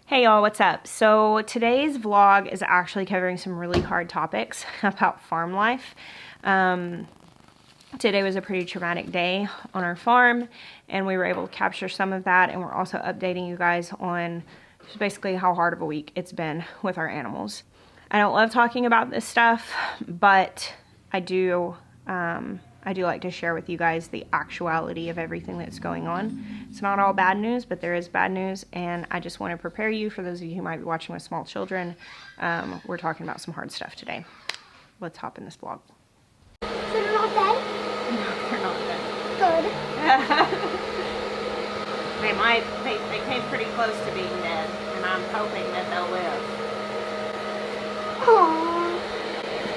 Hey y'all, what's up? So today's vlog is actually covering some really hard topics about farm life. Today was a pretty traumatic day on our farm, and we were able to capture some of that, and we're also updating you guys on just basically how hard of a week it's been with our animals. I don't love talking about this stuff, but I do like to share with you guys the actuality of everything that's going on. It's not all bad news, but there is bad news, and I just want to prepare you for those of you who might be watching with small children. We're talking about some hard stuff today. Let's hop in this vlog. So they're not dead? No, they're not dead. Good. They came pretty close to being dead, and I'm hoping that they'll live. Aww.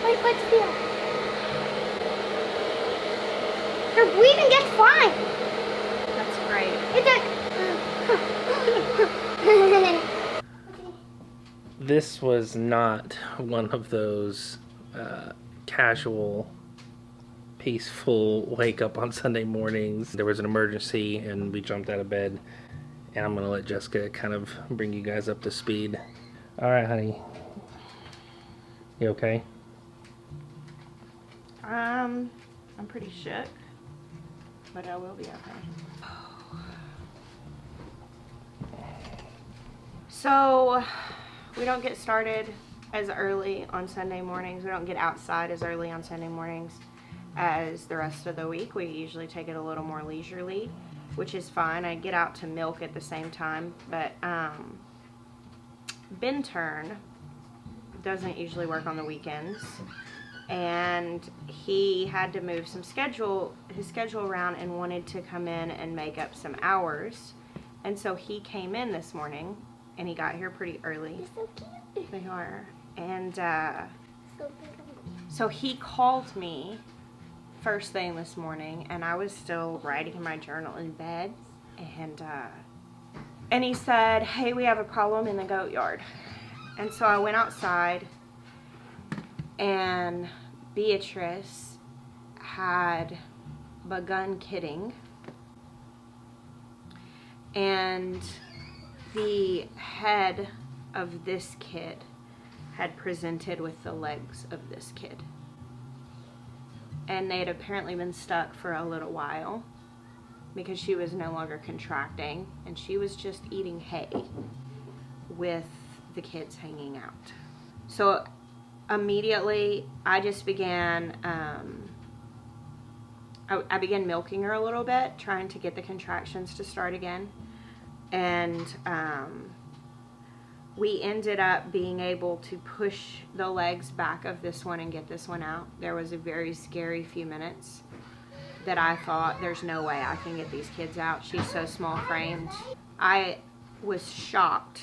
Wait, let's feel. They're breathing just fine. That's great. It's This was not one of those casual, peaceful wake up on Sunday mornings. There was an emergency and we jumped out of bed, and I'm going to let Jessica kind of bring you guys up to speed. All right, honey. You okay? I'm pretty shook, but I will be okay. So, we don't get started as early on Sunday mornings. We don't get outside as early on Sunday mornings as the rest of the week. We usually take it a little more leisurely, which is fine. I get out to milk at the same time, but Ben Turn doesn't usually work on the weekends, and he had to move his schedule around and wanted to come in and make up some hours, and so he came in this morning, and he got here pretty early. They're so cute. They are. And So so he called me first thing this morning, and I was still writing in my journal in bed, and he said, "Hey, we have a problem in the goat yard." And so I went outside, and Beatrice had begun kidding, and the head of this kid had presented with the legs of this kid. And they had apparently been stuck for a little while because she was no longer contracting, and she was just eating hay with the kids hanging out. So immediately I just began, I began milking her a little bit, trying to get the contractions to start again. And we ended up being able to push the legs back of this one and get this one out. There was a very scary few minutes that I thought, there's no way I can get these kids out. She's so small framed. I was shocked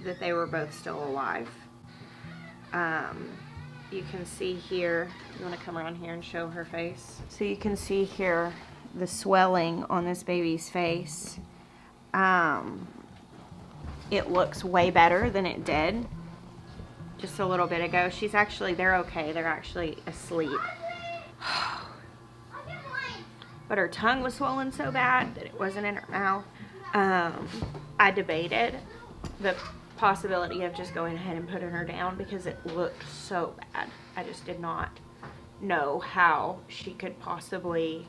that they were both still alive. You can see here, you want to come around here and show her face? So you can see here the swelling on this baby's face. It looks way better than it did just a little bit ago. They're okay. They're actually asleep. But her tongue was swollen so bad that it wasn't in her mouth. I debated the possibility of just going ahead and putting her down because it looked so bad. I just did not know how she could possibly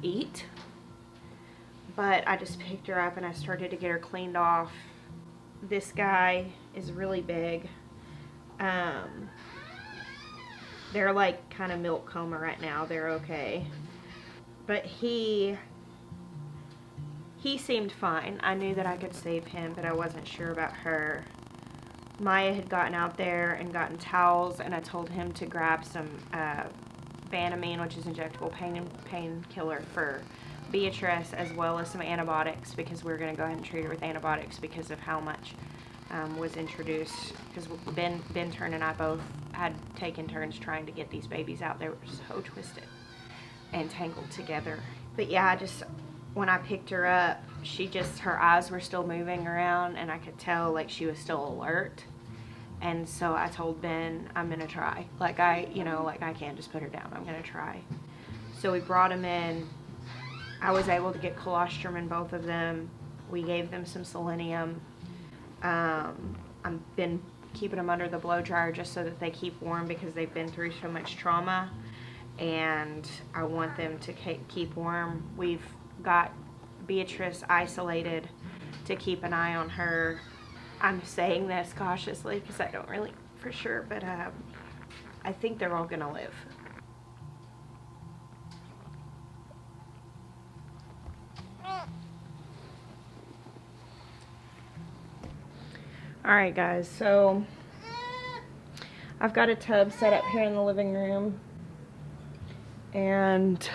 eat. But I just picked her up and I started to get her cleaned off. This guy is really big. They're like kind of milk coma right now. They're okay. But he seemed fine. I knew that I could save him, but I wasn't sure about her. Maya had gotten out there and gotten towels, and I told him to grab some Banamine, which is injectable painkiller for Beatrice, as well as some antibiotics, because we're going to go ahead and treat her with antibiotics because of how much was introduced. Because Ben Turn and I both had taken turns trying to get these babies out. They were so twisted and tangled together. But yeah, when I picked her up, her eyes were still moving around, and I could tell like she was still alert. And so I told Ben, I'm gonna try. I can't just put her down. I'm gonna try. So we brought him in. I was able to get colostrum in both of them. We gave them some selenium. I've been keeping them under the blow dryer just so that they keep warm because they've been through so much trauma, and I want them to keep warm. We've got Beatrice isolated to keep an eye on her. I'm saying this cautiously because I don't really for sure, but I think they're all gonna live. Alright guys, so I've got a tub set up here in the living room, and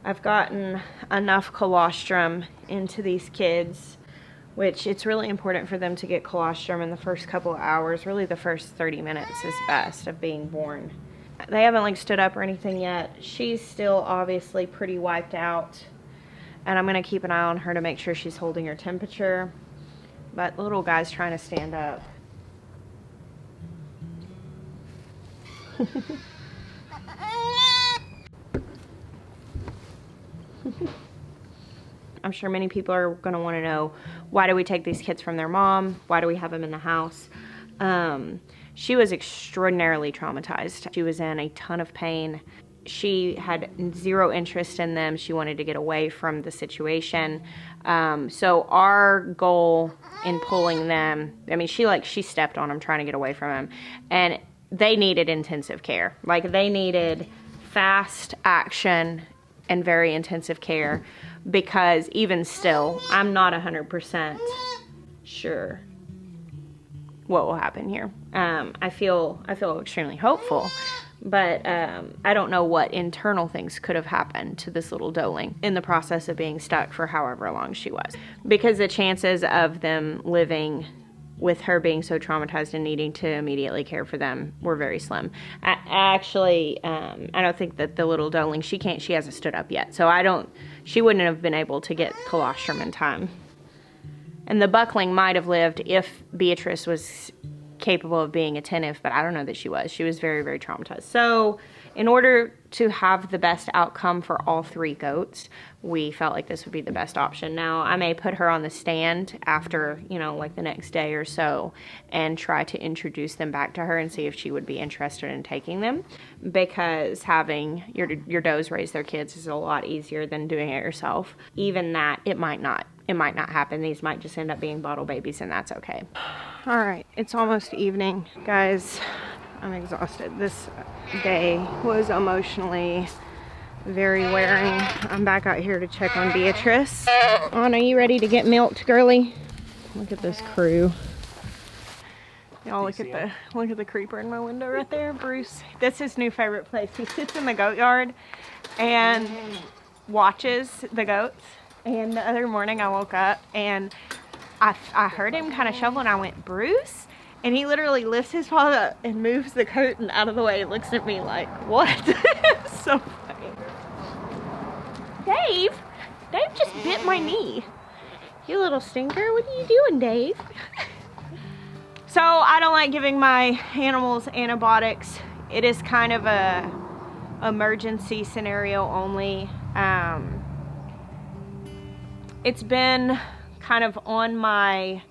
I've gotten enough colostrum into these kids, which it's really important for them to get colostrum in the first couple of hours. Really the first 30 minutes is best of being born. They haven't like stood up or anything yet. She's still obviously pretty wiped out, and I'm gonna keep an eye on her to make sure she's holding her temperature. But the little guy's trying to stand up. I'm sure many people are going to want to know, why do we take these kids from their mom? Why do we have them in the house? She was extraordinarily traumatized. She was in a ton of pain. She had zero interest in them. She wanted to get away from the situation. So our goal in pulling them, I mean, she stepped on them trying to get away from him, and they needed intensive care. Like, they needed fast action and very intensive care, because even still, I'm not 100% sure what will happen here. I feel extremely hopeful, but I don't know what internal things could have happened to this little doeling in the process of being stuck for however long she was, because the chances of them living with her being so traumatized and needing to immediately care for them were very slim. I don't think that the little doeling, she hasn't stood up yet, so she wouldn't have been able to get colostrum in time. And the buckling might have lived if Beatrice was capable of being attentive, but I don't know that she was. She was very, very traumatized. So in order to have the best outcome for all three goats, we felt like this would be the best option. Now, I may put her on the stand after, like the next day or so, and try to introduce them back to her and see if she would be interested in taking them, because having your does raise their kids is a lot easier than doing it yourself. Even that, it might not happen. These might just end up being bottle babies, and that's okay. All right, it's almost evening, guys. I'm exhausted. This day was emotionally very wearing. I'm back out here to check on Beatrice. Anna, you ready to get milked, girly? Look at this crew. Y'all look at the creeper in my window right there, Bruce. That's his new favorite place. He sits in the goat yard and watches the goats. And the other morning I woke up and I heard him kind of shovel, and I went, Bruce? And he literally lifts his paw up and moves the curtain out of the way and looks at me like, what? So funny. Dave just bit my knee. You little stinker, what are you doing, Dave? So I don't like giving my animals antibiotics. It is kind of a emergency scenario only. It's been kind of on my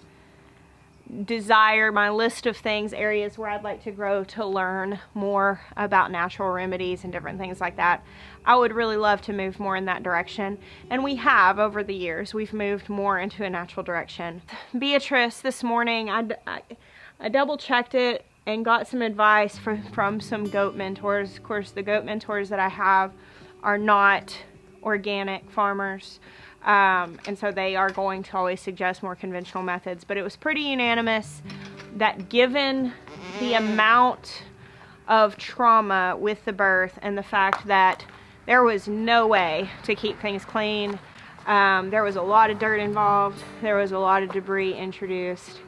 list of areas where I'd like to grow, to learn more about natural remedies and different things like that. I would really love to move more in that direction, and we have over the years. We've moved more into a natural direction. Beatrice, this morning I double checked it and got some advice from some goat mentors. Of course, the goat mentors that I have are not organic farmers. And so they are going to always suggest more conventional methods, but it was pretty unanimous that, given the amount of trauma with the birth and the fact that there was no way to keep things clean, there was a lot of dirt involved, there was a lot of debris introduced.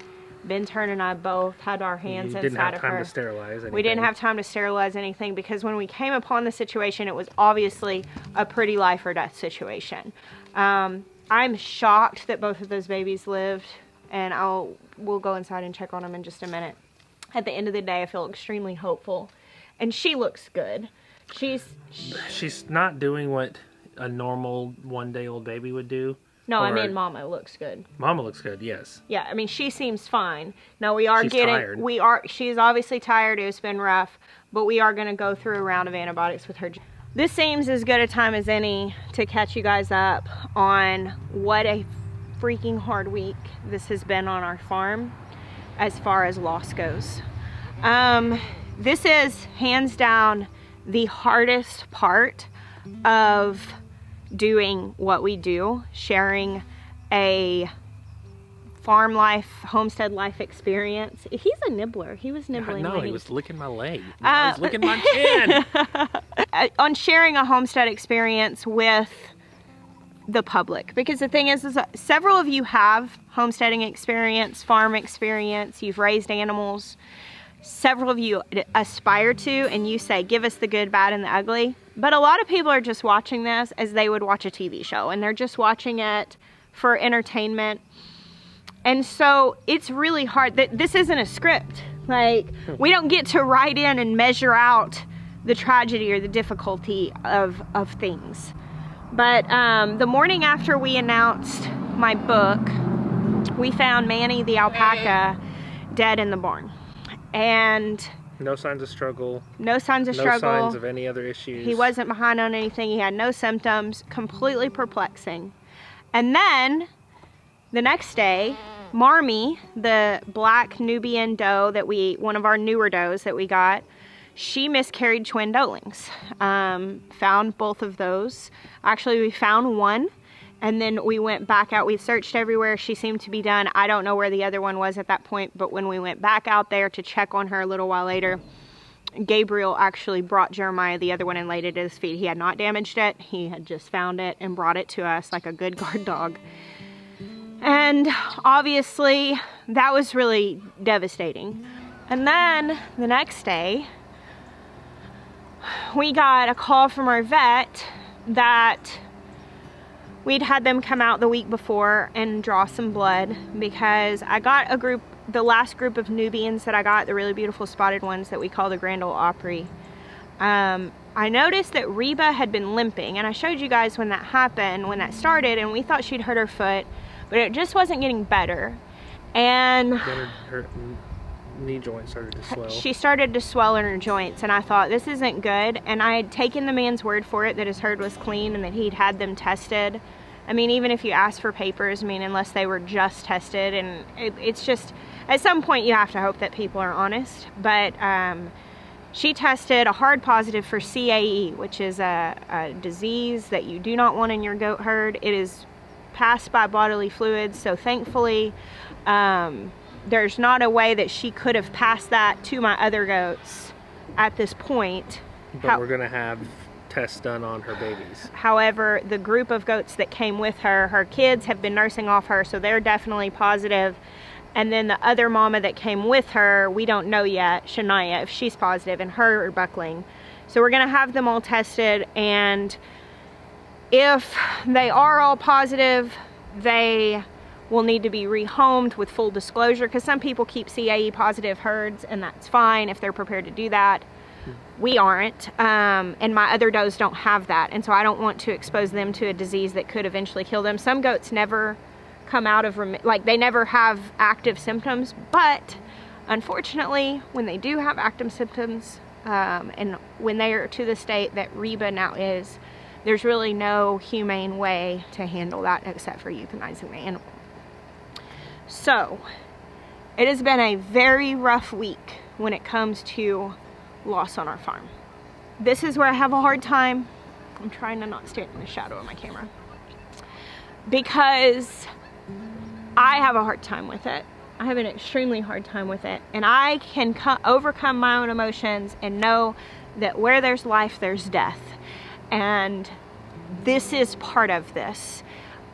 Ben Turn and I both had our hands inside of her. You didn't have time to sterilize anything. We didn't have time to sterilize anything, because when we came upon the situation, it was obviously a pretty life or death situation. I'm shocked that both of those babies lived, and we'll go inside and check on them in just a minute. At the end of the day, I feel extremely hopeful, and she looks good. She's not doing what a normal one-day-old baby would do. No, I Or- mean Mama looks good. Mama looks good, yes. Yeah, I mean she seems fine. Now we are She's getting tired. she's obviously tired, it's been rough, but we are gonna go through a round of antibiotics with her. This seems as good a time as any to catch you guys up on what a freaking hard week this has been on our farm as far as loss goes. This is hands down the hardest part of doing what we do, sharing a farm life, homestead life experience. He's a nibbler. He was nibbling. No, when he was licking my leg. No, he was licking my chin. On sharing a homestead experience with the public, because the thing is several of you have homesteading experience, farm experience, you've raised animals. Several of you aspire to, and you say, give us the good, bad, and the ugly. But a lot of people are just watching this as they would watch a TV show, and they're just watching it for entertainment. And so it's really hard. This isn't a script. Like, we don't get to write in and measure out the tragedy or the difficulty of things. But the morning after we announced my book, we found Manny the alpaca dead in the barn. And No signs of struggle. no signs of No struggle. signs of any other issues. He wasn't behind on anything. He had no symptoms. Completely perplexing. And then the next day, Marmy, the black Nubian doe one of our newer does that we got, she miscarried twin doelings. Found both of those. Actually, we found one. And then we went back out. We searched everywhere. She seemed to be done. I don't know where the other one was at that point, but when we went back out there to check on her a little while later, Gabriel actually brought Jeremiah the other one and laid it at his feet. He had not damaged it. He had just found it and brought it to us like a good guard dog. And obviously, that was really devastating. And then the next day, we got a call from our vet that we'd had them come out the week before and draw some blood, because I got the last group of Nubians that I got, the really beautiful spotted ones that we call the Grand Ole Opry. I noticed that Reba had been limping, and I showed you guys when that happened, when that started, and we thought she'd hurt her foot, but it just wasn't getting better. And Then her knee joint started to swell. she started to swell in her joints, and I thought, this isn't good. And I had taken the man's word for it that his herd was clean and that he'd had them tested. I mean, even if you ask for papers, I mean, unless they were just tested, and it's just, at some point you have to hope that people are honest. But she tested a hard positive for CAE, which is a disease that you do not want in your goat herd. It is passed by bodily fluids, so thankfully there's not a way that she could have passed that to my other goats at this point. But we're going to have tests done on her babies. However, the group of goats that came with her, her kids have been nursing off her, so they're definitely positive. And then the other mama that came with her, we don't know yet, Shania, if she's positive, and her are buckling. So we're going to have them all tested, and if they are all positive, they will need to be rehomed with full disclosure, because some people keep CAE positive herds, and that's fine if they're prepared to do that. We aren't, and my other does don't have that, and so I don't want to expose them to a disease that could eventually kill them. Some goats never come out of they never have active symptoms, but unfortunately, when they do have active symptoms, and when they are to the state that Reba now is, there's really no humane way to handle that except for euthanizing the animal. So, it has been a very rough week when it comes to loss on our farm. This is where I have a hard time. I'm trying to not stand in the shadow of my camera, because I have a hard time with it. I have an extremely hard time with it, and I can overcome my own emotions and know that where there's life, there's death. And this is part of this.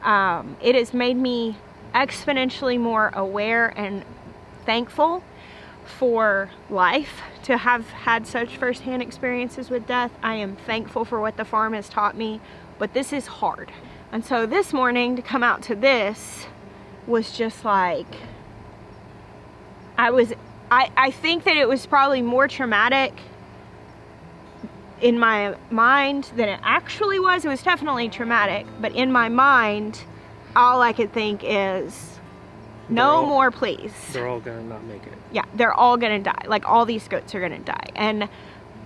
It has made me exponentially more aware and thankful for life, to have had such firsthand experiences with death. I am thankful for what the farm has taught me, but this is hard. And so this morning to come out to this was just like, I think that it was probably more traumatic in my mind than it actually was. It was definitely traumatic, but in my mind, all I could think is, no more, please. They're all gonna not make it. Yeah, they're all gonna die. Like, all these goats are gonna die. And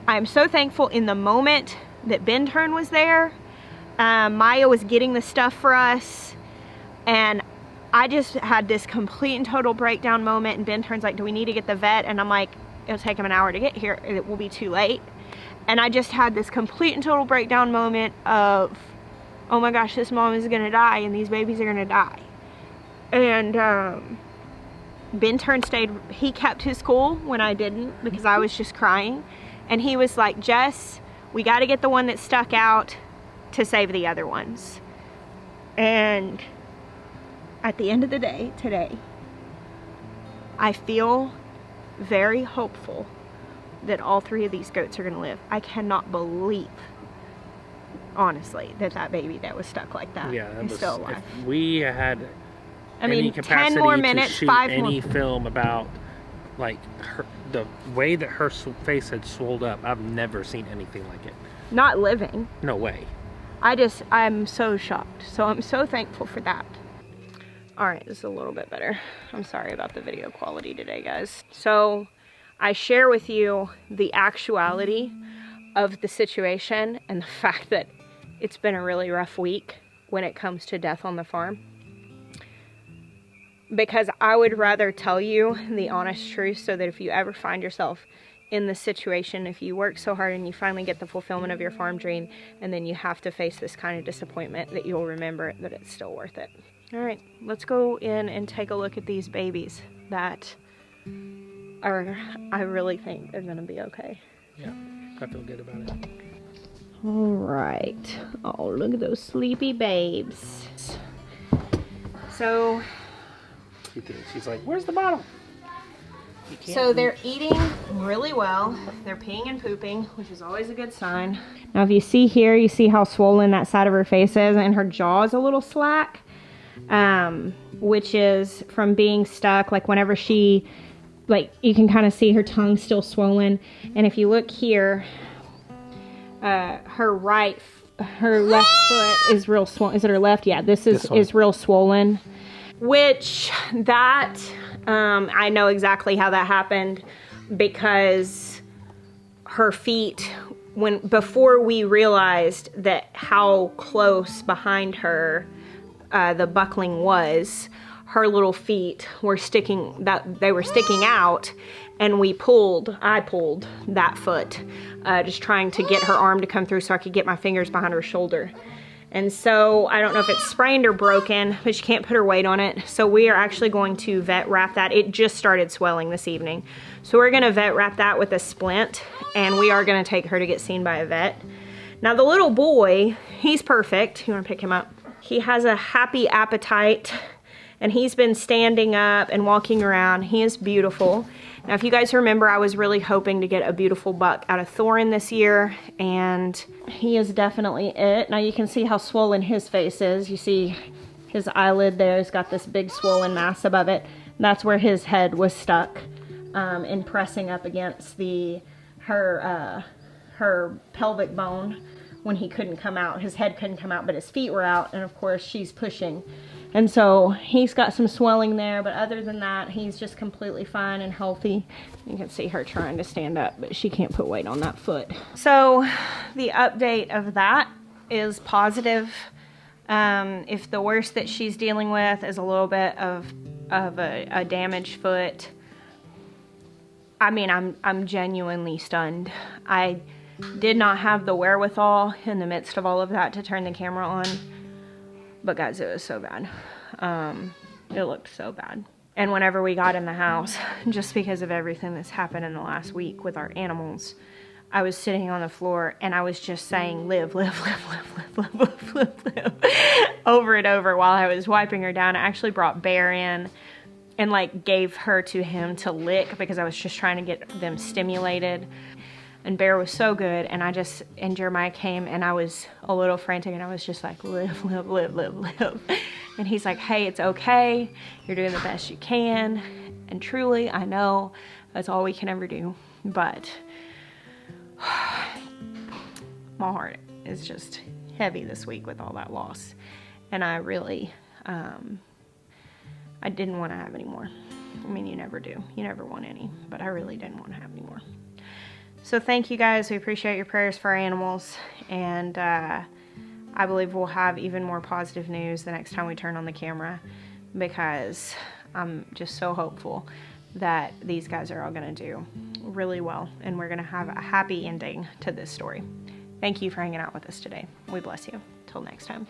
I'm so thankful in the moment that Ben Turn was there. Maya was getting the stuff for us, and I just had this complete and total breakdown moment, and Ben Turn's like, do we need to get the vet? And I'm like, it'll take him an hour to get here, it will be too late. And I just had this complete and total breakdown moment of, oh my gosh, this mom is gonna die, and these babies are gonna die. And Ben Turn stayed, he kept his cool when I didn't, because I was just crying. And he was like, Jess, we gotta get the one that stuck out to save the other ones. And at the end of the day, today, I feel very hopeful that all 3 of these goats are gonna live. I cannot believe, honestly, that baby that was stuck like that is still alive. If we had I any mean, capacity 10 more minutes, to shoot 5 any more. film about like the way that her face had swelled up, I've never seen anything like it. Not living. No way. I'm so shocked. So I'm so thankful for that. All right, this is a little bit better. I'm sorry about the video quality today, guys. So I share with you the actuality of the situation and the fact that it's been a really rough week when it comes to death on the farm. Because I would rather tell you the honest truth, so that if you ever find yourself in this situation, if you work so hard and you finally get the fulfillment of your farm dream, and then you have to face this kind of disappointment, that you'll remember that it's still worth it. All right, let's go in and take a look at these babies that are, I really think they're gonna be okay. Yeah, I feel good about it. All right. Oh, look at those sleepy babes. So She's like, where's the bottle? So they're eating really well. They're peeing and pooping, which is always a good sign. Now if you see here, you see how swollen that side of her face is, and her jaw is a little slack, which is from being stuck. Like whenever she, like you can kind of see her tongue still swollen. And if you look here, her left foot is real swollen. Is it her left? Yeah, this is real swollen. Which that, I know exactly how that happened, because her feet, before we realized that how close behind her the buckling was, her little feet were sticking out, and I pulled that foot, just trying to get her arm to come through so I could get my fingers behind her shoulder. And so I don't know if it's sprained or broken, but she can't put her weight on it. So we are actually going to vet wrap that. It just started swelling this evening. So we're gonna vet wrap that with a splint, and we are gonna take her to get seen by a vet. Now the little boy, he's perfect. You wanna pick him up? He has a happy appetite, and he's been standing up and walking around. He is beautiful. Now, if you guys remember, I was really hoping to get a beautiful buck out of Thorin this year, and he is definitely it. Now, you can see how swollen his face is. You see his eyelid there has got this big swollen mass above it. That's where his head was stuck and pressing up against her pelvic bone when he couldn't come out. His head couldn't come out, but his feet were out, and of course, she's pushing. And so he's got some swelling there, but other than that, he's just completely fine and healthy. You can see her trying to stand up, but she can't put weight on that foot. So the update of that is positive. If the worst that she's dealing with is a little bit of a damaged foot, I mean, I'm genuinely stunned. I did not have the wherewithal in the midst of all of that to turn the camera on. But guys, it was so bad. It looked so bad. And whenever we got in the house, just because of everything that's happened in the last week with our animals, I was sitting on the floor and I was just saying, live, live, live, live, live, live, live, live, over and over while I was wiping her down. I actually brought Bear in and like gave her to him to lick because I was just trying to get them stimulated. And Bear was so good, and Jeremiah came, and I was a little frantic, and I was just like, live, live, live, live, live. And he's like, hey, it's okay. You're doing the best you can. And truly, I know that's all we can ever do. But my heart is just heavy this week with all that loss. And I really I didn't want to have any more. I mean, you never do. You never want any, but I really didn't want to have any more. So thank you guys. We appreciate your prayers for our animals, and I believe we'll have even more positive news the next time we turn on the camera, because I'm just so hopeful that these guys are all going to do really well, and we're going to have a happy ending to this story. Thank you for hanging out with us today. We bless you. Till next time.